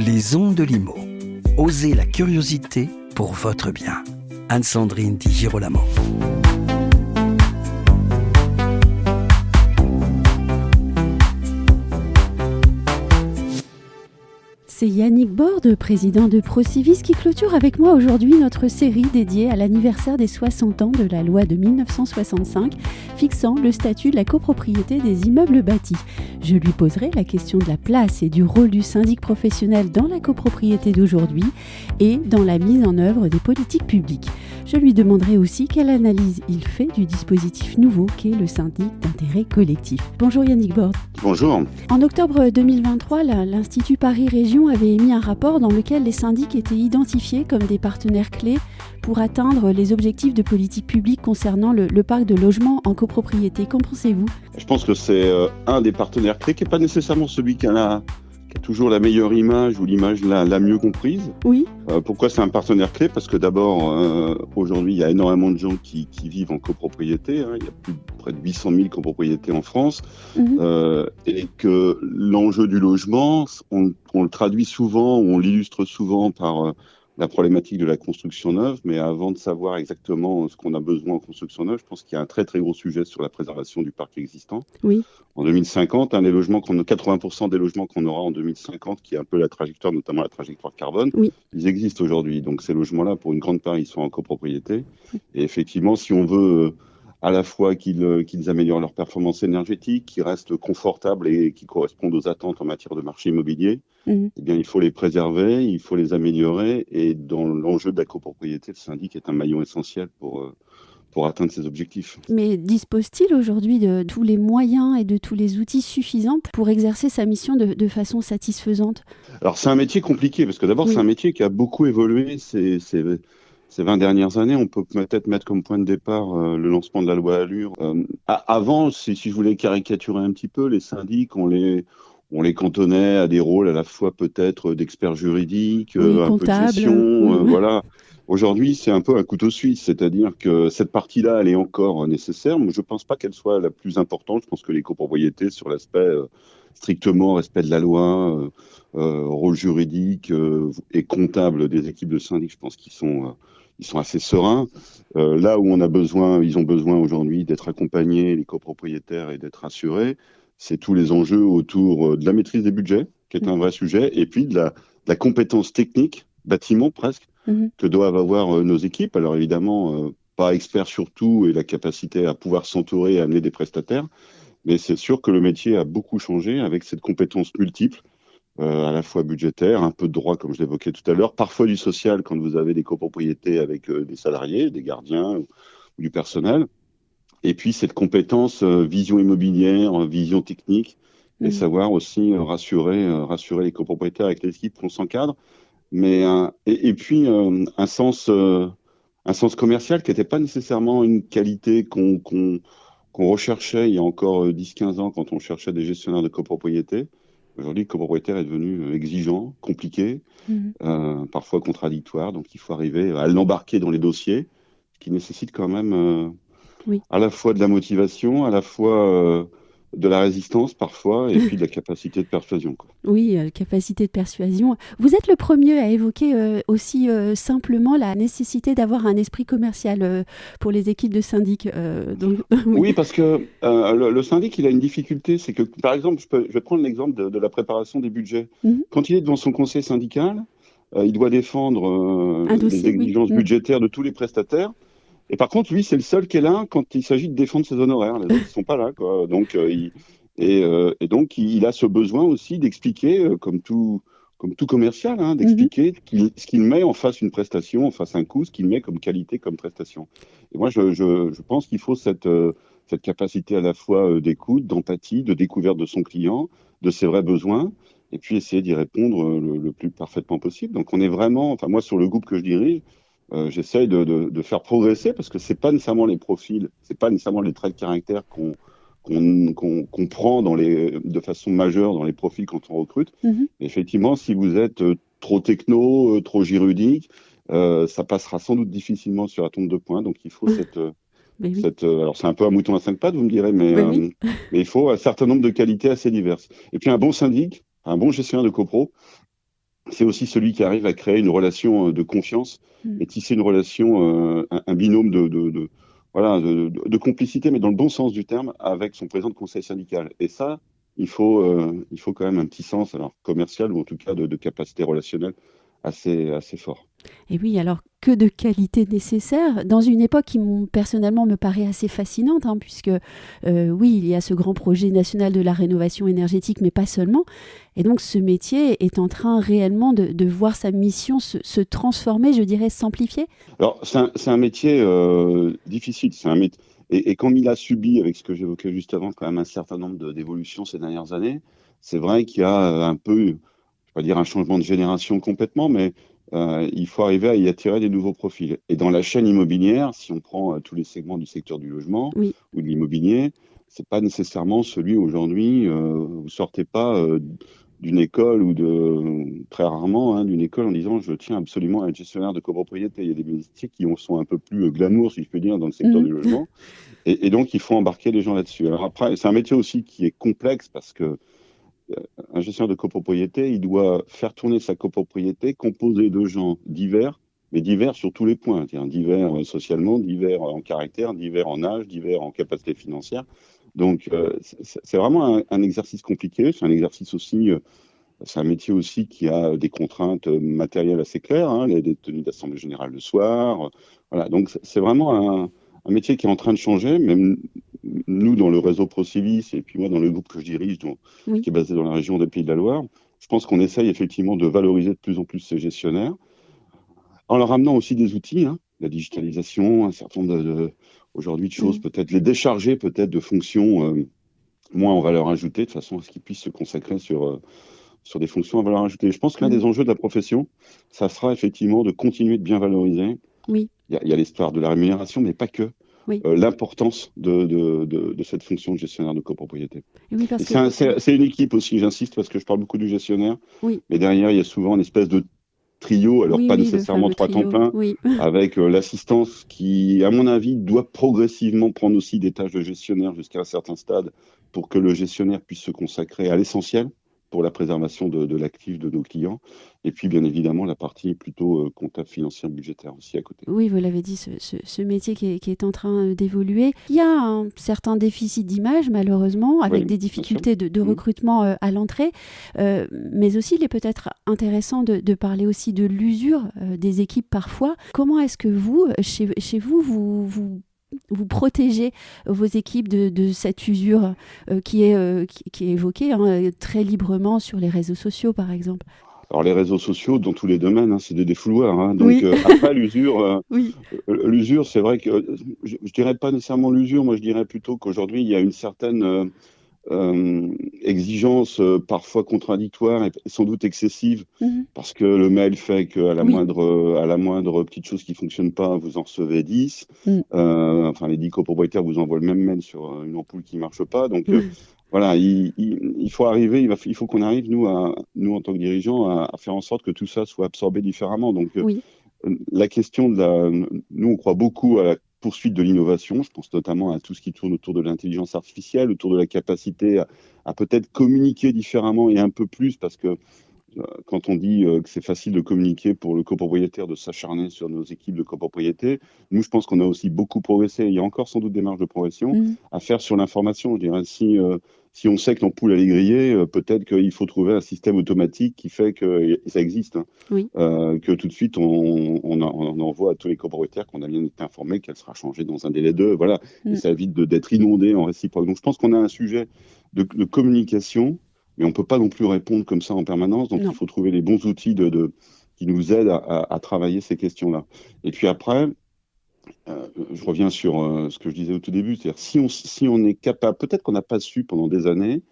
Les ondes de Limo. Osez la curiosité pour votre bien. Anne-Sandrine Di Girolamo. C'est Yannick Borde, président de Procivis, qui clôture avec moi aujourd'hui notre série dédiée à l'anniversaire des 60 ans de la loi de 1965 fixant le statut de la copropriété des immeubles bâtis. Je lui poserai la question de la place et du rôle du syndic professionnel dans la copropriété d'aujourd'hui et dans la mise en œuvre des politiques publiques. Je lui demanderai aussi quelle analyse il fait du dispositif nouveau qu'est le syndic d'intérêt collectif. Bonjour Yannick Borde. Bonjour. En octobre 2023, l'Institut Paris Région avait émis un rapport dans lequel les syndics étaient identifiés comme des partenaires clés pour atteindre les objectifs de politique publique concernant le parc de logements en copropriété. Qu'en pensez-vous ? Je pense que c'est un des partenaires clés qui n'est pas nécessairement celui qui a toujours la meilleure image ou l'image la mieux comprise. Oui. Pourquoi c'est un partenaire clé ? Parce que d'abord, aujourd'hui, il y a énormément de gens qui vivent en copropriété. Il y a près de 800 000 copropriétés en France. Et que l'enjeu du logement, on le traduit souvent, ou on l'illustre souvent par la problématique de la construction neuve. Mais avant de savoir exactement ce qu'on a besoin en construction neuve, je pense qu'il y a un très très gros sujet sur la préservation du parc existant. Oui. En 2050, 80% des logements qu'on aura en 2050, qui est un peu la trajectoire, notamment la trajectoire carbone, oui. Ils existent aujourd'hui. Donc ces logements-là, pour une grande part, ils sont en copropriété. Et effectivement, si on veut à la fois qu'ils améliorent leur performance énergétique, qu'ils restent confortables et qui correspondent aux attentes en matière de marché immobilier, eh bien, il faut les préserver, il faut les améliorer. Et dans l'enjeu de la copropriété, le syndic est un maillon essentiel pour atteindre ces objectifs. Mais dispose-t-il aujourd'hui de tous les moyens et de tous les outils suffisants pour exercer sa mission de façon satisfaisante ? Alors c'est un métier compliqué, parce que d'abord c'est un métier qui a beaucoup évolué ces 20 dernières années. On peut peut-être mettre comme point de départ le lancement de la loi Allure. Avant, si je voulais caricaturer un petit peu, les syndics, on les cantonnait à des rôles à la fois peut-être d'experts juridiques, un peu de gestion, voilà. Aujourd'hui, c'est un peu un couteau suisse, c'est-à-dire que cette partie-là, elle est encore nécessaire, mais je ne pense pas qu'elle soit la plus importante. Je pense que les copropriétés, sur l'aspect strictement respect de la loi, rôle juridique et comptable des équipes de syndic, je pense qu'ils sont assez sereins. Là où ils ont besoin aujourd'hui d'être accompagnés, les copropriétaires, et d'être assurés, c'est tous les enjeux autour de la maîtrise des budgets, qui est un vrai sujet, et puis de la compétence technique, bâtiment presque, que doivent avoir nos équipes. Alors évidemment, pas experts sur tout et la capacité à pouvoir s'entourer et amener des prestataires, mais c'est sûr que le métier a beaucoup changé avec cette compétence multiple, à la fois budgétaire, un peu de droit comme je l'évoquais tout à l'heure, parfois du social quand vous avez des copropriétés avec des salariés, des gardiens ou du personnel, et puis cette compétence vision immobilière, vision technique, et savoir aussi rassurer les copropriétaires avec les équipes qu'on s'encadre. Mais et puis un sens commercial qui n'était pas nécessairement une qualité qu'on recherchait il y a encore 10-15 ans quand on cherchait des gestionnaires de copropriété. Aujourd'hui, le copropriétaire est devenu exigeant, compliqué, parfois contradictoire. Donc il faut arriver à l'embarquer dans les dossiers, ce qui nécessite quand même à la fois de la motivation, à la fois de la résistance parfois, et puis de la capacité de persuasion. Oui, capacité de persuasion. Vous êtes le premier à évoquer aussi simplement la nécessité d'avoir un esprit commercial pour les équipes de syndic. Oui, parce que le syndic, il a une difficulté, c'est que, par exemple, je vais prendre l'exemple de la préparation des budgets. Quand il est devant son conseil syndical, il doit défendre les exigences budgétaires de tous les prestataires. Et par contre, lui, c'est le seul qui est là quand il s'agit de défendre ses honoraires. Les autres ne sont pas là, quoi. Donc, donc, il a ce besoin aussi d'expliquer, comme tout commercial, d'expliquer ce qu'il met en face une prestation, en face un coût, ce qu'il met comme qualité, comme prestation. Et moi, je pense qu'il faut cette capacité à la fois d'écoute, d'empathie, de découverte de son client, de ses vrais besoins, et puis essayer d'y répondre le plus parfaitement possible. Donc, on est vraiment, enfin, moi, sur le groupe que je dirige, j'essaye de faire progresser, parce que c'est pas nécessairement les profils, c'est pas nécessairement les traits de caractère qu'on prend de façon majeure dans les profils quand on recrute. Effectivement, si vous êtes trop techno, trop juridique, ça passera sans doute difficilement sur la tombe de points. Donc il faut alors c'est un peu un mouton à 5 pattes, vous me direz, mais il faut un certain nombre de qualités assez diverses. Et puis un bon syndic, un bon gestionnaire de copro, c'est aussi celui qui arrive à créer une relation de confiance et tisser une relation, un binôme voilà, de complicité, mais dans le bon sens du terme, avec son président de conseil syndical. Et ça, il faut quand même un petit sens, alors commercial ou en tout cas de capacité relationnelle assez fort. Et oui, alors que de qualité nécessaire dans une époque qui personnellement me paraît assez fascinante, hein, puisque oui, il y a ce grand projet national de la rénovation énergétique, mais pas seulement. Et donc ce métier est en train réellement de voir sa mission se transformer, je dirais s'amplifier. Alors c'est un métier difficile, c'est un métier. Et comme il a subi, avec ce que j'évoquais juste avant, quand même un certain nombre d'évolutions ces dernières années, c'est vrai qu'il y a un peu, je ne vais pas dire un changement de génération complètement, mais il faut arriver à y attirer des nouveaux profils. Et dans la chaîne immobilière, si on prend tous les segments du secteur du logement Oui. ou de l'immobilier, c'est pas nécessairement celui aujourd'hui, vous sortez pas d'une école très rarement d'une école en disant je tiens absolument à être gestionnaire de copropriété. Il y a des métiers qui sont un peu plus glamour, si je peux dire, dans le secteur du logement. Et donc, il faut embarquer les gens là-dessus. Alors après, c'est un métier aussi qui est complexe parce que un gestionnaire de copropriété, il doit faire tourner sa copropriété composée de gens divers, mais divers sur tous les points. Divers socialement, divers en caractère, divers en âge, divers en capacité financière. Donc, c'est vraiment un exercice compliqué. C'est un exercice aussi, c'est un métier aussi qui a des contraintes matérielles assez claires, des tenues d'assemblée générale le soir. Voilà. Donc, c'est vraiment un métier qui est en train de changer, même nous dans le réseau Procivis et puis moi dans le groupe que je dirige, qui est basé dans la région des Pays de la Loire. Je pense qu'on essaye effectivement de valoriser de plus en plus ces gestionnaires, en leur amenant aussi des outils, la digitalisation, un certain nombre aujourd'hui de choses, peut-être les décharger peut-être de fonctions moins en valeur ajoutée, de façon à ce qu'ils puissent se consacrer sur des fonctions à valeur ajoutée. Je pense que l'un des enjeux de la profession, ça sera effectivement de continuer de bien valoriser. Oui. Il y a l'histoire de la rémunération, mais pas que. Oui. L'importance de cette fonction de gestionnaire de copropriété. Oui, c'est une équipe aussi, j'insiste, parce que je parle beaucoup du gestionnaire, mais derrière, il y a souvent une espèce de trio, alors pas nécessairement 3 temps plein, avec l'assistance qui, à mon avis, doit progressivement prendre aussi des tâches de gestionnaire jusqu'à un certain stade pour que le gestionnaire puisse se consacrer à l'essentiel pour la préservation de l'actif de nos clients. Et puis, bien évidemment, la partie plutôt comptable, financière, budgétaire aussi à côté. Oui, vous l'avez dit, ce métier qui est en train d'évoluer. Il y a un certain déficit d'image, malheureusement, avec des difficultés de recrutement à l'entrée. Mais aussi, il est peut-être intéressant de parler aussi de l'usure des équipes parfois. Comment est-ce que vous, chez vous, vous protégez vos équipes de cette usure qui est évoquée très librement sur les réseaux sociaux, par exemple? Alors, les réseaux sociaux, dans tous les domaines, c'est des défouloirs. Donc, après, l'usure, l'usure, c'est vrai que je dirais pas nécessairement l'usure. Moi, je dirais plutôt qu'aujourd'hui, il y a une certaine exigence parfois contradictoire et sans doute excessive, parce que le mail fait qu'à la moindre petite chose qui fonctionne pas, vous en recevez 10. Enfin, les 10 copropriétaires vous envoient le même mail sur une ampoule qui marche pas. Donc, voilà, il faut arriver, il faut qu'on arrive, nous en tant que dirigeants, à faire en sorte que tout ça soit absorbé différemment. Donc, la question nous, on croit beaucoup à la poursuite de l'innovation. Je pense notamment à tout ce qui tourne autour de l'intelligence artificielle, autour de la capacité à peut-être communiquer différemment et un peu plus, parce que quand on dit que c'est facile de communiquer pour le copropriétaire, de s'acharner sur nos équipes de copropriété, nous, je pense qu'on a aussi beaucoup progressé. Il y a encore sans doute des marges de progression à faire sur l'information. Je dirais, si on sait que l'ampoule est grillée, peut-être qu'il faut trouver un système automatique qui fait que ça existe. Que tout de suite, on envoie à tous les copropriétaires qu'on a bien été informés qu'elle sera changée dans un délai de... Voilà, et ça évite d'être inondé en réciproque. Donc, je pense qu'on a un sujet de communication, mais on ne peut pas non plus répondre comme ça en permanence. Donc, il faut trouver les bons outils qui nous aident à travailler ces questions-là. Et puis après, je reviens sur ce que je disais au tout début, c'est-à-dire si on est capable, peut-être qu'on n'a pas su pendant des années,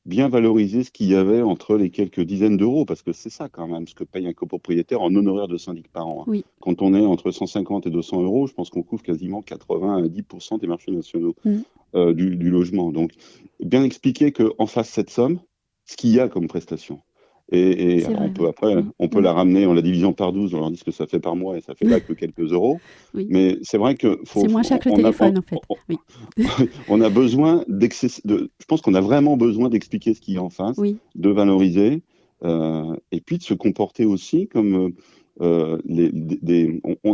bien valoriser ce qu'il y avait entre les quelques dizaines d'euros, parce que c'est ça quand même ce que paye un copropriétaire en honoraire de syndic par an. Quand on est entre 150 et 200 euros, je pense qu'on couvre quasiment 90% des marchés nationaux du logement. Donc, bien expliquer qu'en face de cette somme, ce qu'il y a comme prestation. Et alors on peut la ramener en la divisant par 12, on leur dit ce que ça fait par mois et ça fait là que quelques euros. Mais c'est vrai que c'est moins cher que le téléphone en fait. On a besoin je pense qu'on a vraiment besoin d'expliquer ce qu'il y a en face, de valoriser. et puis de se comporter aussi comme on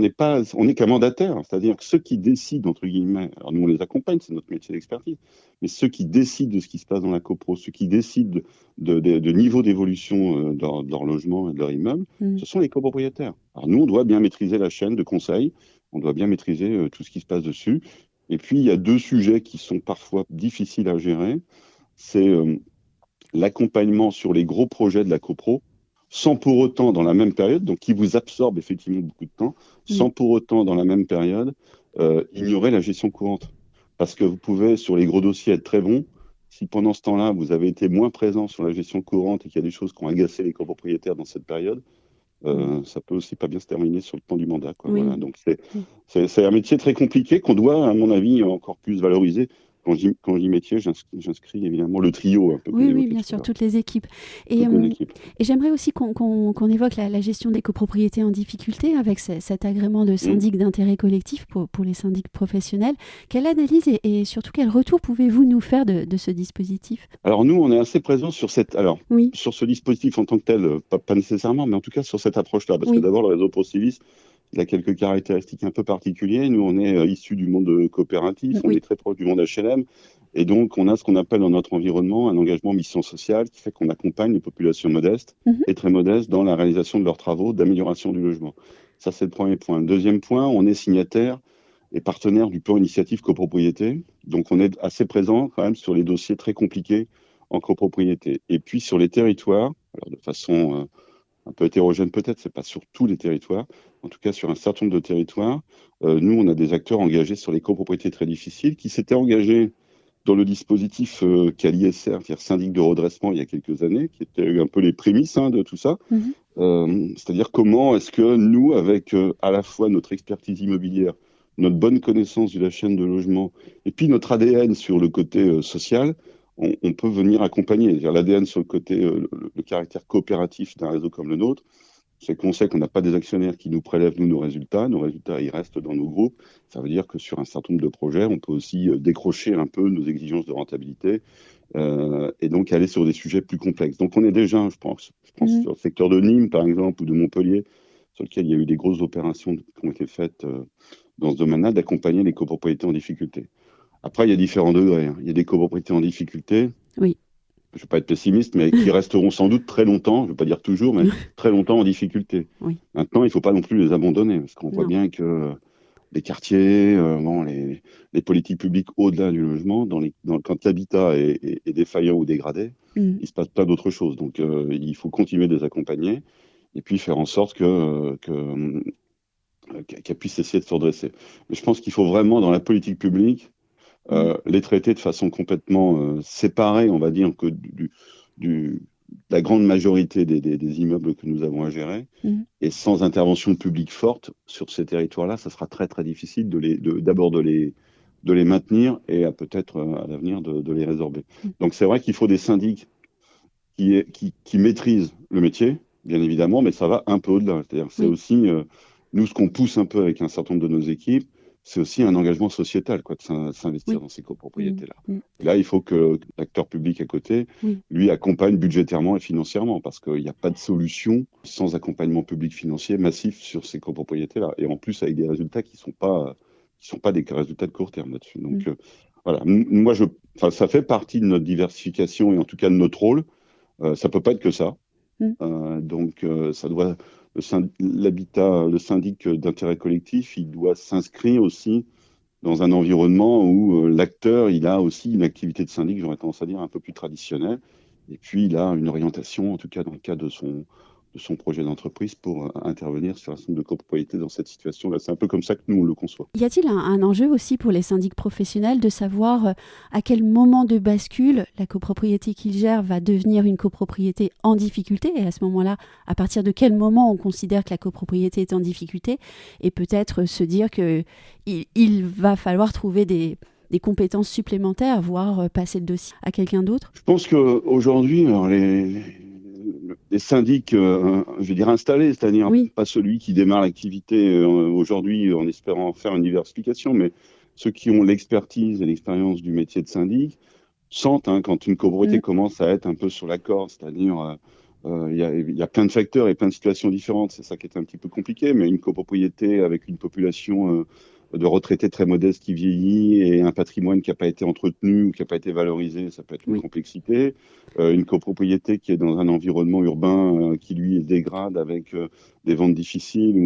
n'est pas, on n'est qu'un mandataire, c'est-à-dire que ceux qui décident, entre guillemets, alors nous on les accompagne, c'est notre métier d'expertise, mais ceux qui décident de ce qui se passe dans la copro, ceux qui décident de niveau d'évolution de leur logement et de leur immeuble, ce sont les copropriétaires. Alors nous, on doit bien maîtriser la chaîne de conseil, on doit bien maîtriser tout ce qui se passe dessus. Et puis, il y a deux sujets qui sont parfois difficiles à gérer. C'est l'accompagnement sur les gros projets de la copro, sans pour autant, dans la même période, donc qui vous absorbe effectivement beaucoup de temps, sans pour autant, dans la même période, ignorer la gestion courante. Parce que vous pouvez, sur les gros dossiers, être très bon. Si pendant ce temps-là, vous avez été moins présent sur la gestion courante et qu'il y a des choses qui ont agacé les copropriétaires dans cette période, ça peut aussi pas bien se terminer sur le temps du mandat, quoi. Oui. Voilà. Donc c'est un métier très compliqué qu'on doit, à mon avis, encore plus valoriser. Quand je dis métier, j'inscris évidemment le trio. Un peu oui, bien sûr, toutes les équipes. Et j'aimerais aussi qu'on évoque la gestion des copropriétés en difficulté avec cet agrément de syndic d'intérêt collectif pour les syndics professionnels. Quelle analyse et surtout quel retour pouvez-vous nous faire de ce dispositif ? Alors nous, on est assez présents sur sur ce dispositif en tant que tel, pas nécessairement, mais en tout cas sur cette approche-là. Parce que d'abord, le réseau Procivis, il a quelques caractéristiques un peu particulières. Nous, on est issus du monde coopératif, on est très proche du monde HLM. Et donc, on a ce qu'on appelle dans notre environnement un engagement mission sociale qui fait qu'on accompagne les populations modestes et très modestes dans la réalisation de leurs travaux d'amélioration du logement. Ça, c'est le premier point. Deuxième point, on est signataire et partenaire du plan initiative copropriété. Donc, on est assez présent quand même sur les dossiers très compliqués en copropriété. Et puis, sur les territoires, alors de façon un peu hétérogène peut-être, c'est pas sur tous les territoires, en tout cas sur un certain nombre de territoires, nous, on a des acteurs engagés sur les copropriétés très difficiles qui s'étaient engagés dans le dispositif qu'a l'ISR, c'est-à-dire syndic de redressement il y a quelques années, qui était un peu les prémices de tout ça. C'est-à-dire comment est-ce que nous, avec à la fois notre expertise immobilière, notre bonne connaissance de la chaîne de logement, et puis notre ADN sur le côté social, on peut venir accompagner. C'est-à-dire l'ADN sur le côté, le caractère coopératif d'un réseau comme le nôtre, c'est qu'on sait qu'on n'a pas des actionnaires qui nous prélèvent, nos résultats. Nos résultats, ils restent dans nos groupes. Ça veut dire que sur un certain nombre de projets, on peut aussi décrocher un peu nos exigences de rentabilité et donc aller sur des sujets plus complexes. Donc on est déjà, je pense sur le secteur de Nîmes, par exemple, ou de Montpellier, sur lequel il y a eu des grosses opérations qui ont été faites dans ce domaine-là, d'accompagner les copropriétés en difficulté. Après, il y a différents degrés. Il y a des copropriétés en difficulté. Oui. Je ne vais pas être pessimiste, mais qui resteront sans doute très longtemps, je ne vais pas dire toujours, mais très longtemps en difficulté. Oui. Maintenant, il ne faut pas non plus les abandonner, parce qu'on voit bien que les quartiers, les politiques publiques au-delà du logement, quand l'habitat est défaillant ou dégradé, il se passe plein d'autres choses. Donc, il faut continuer de les accompagner et puis faire en sorte qu'elles puissent essayer de se redresser. Mais je pense qu'il faut vraiment, dans la politique publique, les traiter de façon complètement séparée, on va dire, que la grande majorité des immeubles que nous avons à gérer. Et sans intervention publique forte sur ces territoires-là, ça sera très très difficile d'abord de les maintenir et peut-être à l'avenir de les résorber. Donc c'est vrai qu'il faut des syndics qui maîtrisent le métier, bien évidemment, mais ça va un peu au-delà. C'est-à-dire c'est aussi, nous, ce qu'on pousse un peu avec un certain nombre de nos équipes, c'est aussi un engagement sociétal, de s'investir dans ces copropriétés-là. Et là, il faut que l'acteur public à côté, lui, accompagne budgétairement et financièrement, parce qu'il n'y a pas de solution sans accompagnement public financier massif sur ces copropriétés-là. Et en plus, avec des résultats qui sont pas des résultats de court terme là-dessus. Donc, voilà. Moi, ça fait partie de notre diversification et en tout cas de notre rôle. Ça peut pas être que ça. Donc, ça doit... le syndic d'intérêt collectif, il doit s'inscrire aussi dans un environnement où l'acteur, il a aussi une activité de syndic, j'aurais tendance à dire, un peu plus traditionnelle. Et puis, il a une orientation, en tout cas dans le cadre de son projet d'entreprise, pour intervenir sur un certain nombre de copropriétés dans cette situation-là. C'est un peu comme ça que nous, on le conçoit. Y a-t-il un enjeu aussi pour les syndics professionnels de savoir à quel moment de bascule la copropriété qu'ils gèrent va devenir une copropriété en difficulté, et à ce moment-là, à partir de quel moment on considère que la copropriété est en difficulté, et peut-être se dire qu'il va falloir trouver des compétences supplémentaires, voire passer le dossier à quelqu'un d'autre? Je pense qu'aujourd'hui, les syndics, je veux dire installés, c'est-à-dire pas celui qui démarre l'activité aujourd'hui en espérant faire une diversification, mais ceux qui ont l'expertise et l'expérience du métier de syndic sentent quand une copropriété commence à être un peu sur la corde, c'est-à-dire Il y a plein de facteurs et plein de situations différentes. C'est ça qui est un petit peu compliqué, mais une copropriété avec une population de retraités très modestes qui vieillit et un patrimoine qui n'a pas été entretenu ou qui n'a pas été valorisé, ça peut être une complexité. Une copropriété qui est dans un environnement urbain qui, lui, se dégrade avec des ventes difficiles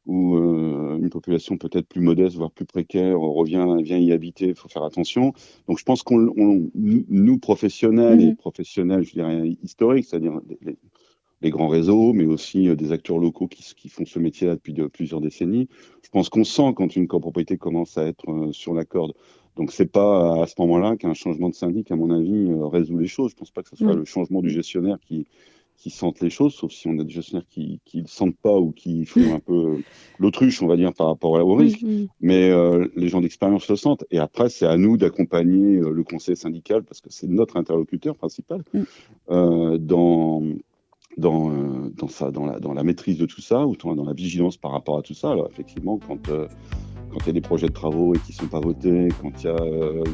ou une population peut-être plus modeste, voire plus précaire, vient y habiter, il faut faire attention. Donc je pense nous, professionnels et professionnels, je dirais, historiques, c'est-à-dire les grands réseaux, mais aussi des acteurs locaux qui font ce métier-là depuis plusieurs décennies, je pense qu'on sent quand une copropriété commence à être sur la corde. Donc c'est pas à ce moment-là qu'un changement de syndic, à mon avis, résout les choses. Je pense pas que ce soit le changement du gestionnaire qui sentent les choses, sauf si on a des gestionnaires qui ne sentent pas ou qui font un peu l'autruche, on va dire, par rapport au risque. Mais les gens d'expérience le sentent. Et après, c'est à nous d'accompagner le conseil syndical, parce que c'est notre interlocuteur principal, dans la maîtrise de tout ça, ou dans la vigilance par rapport à tout ça. Alors effectivement, quand il y a des projets de travaux et qui ne sont pas votés, quand il y a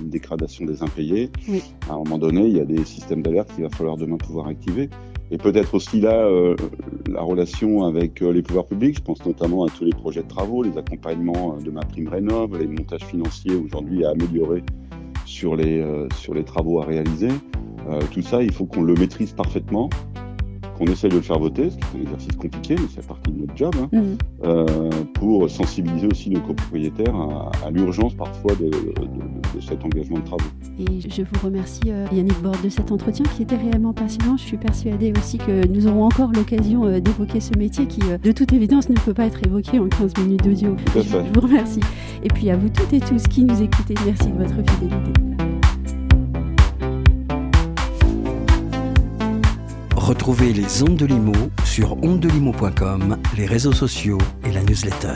une dégradation des impayés, à un moment donné, il y a des systèmes d'alerte qu'il va falloir demain pouvoir activer. Et peut-être aussi là, la relation avec les pouvoirs publics. Je pense notamment à tous les projets de travaux, les accompagnements de MaPrimeRénov', les montages financiers aujourd'hui à améliorer sur les travaux à réaliser. Tout ça, il faut qu'on le maîtrise parfaitement, qu'on essaye de le faire voter, ce qui est un exercice compliqué, mais c'est partie de notre job, pour sensibiliser aussi nos copropriétaires à l'urgence parfois de cet engagement de travaux. Et je vous remercie Yannick Borde de cet entretien qui était réellement passionnant. Je suis persuadée aussi que nous aurons encore l'occasion d'évoquer ce métier qui, de toute évidence, ne peut pas être évoqué en 15 minutes d'audio. Je vous remercie. Et puis à vous toutes et tous qui nous écoutez, merci de votre fidélité. Retrouvez les Ondes de Limo sur ondedelimo.com, les réseaux sociaux et la newsletter.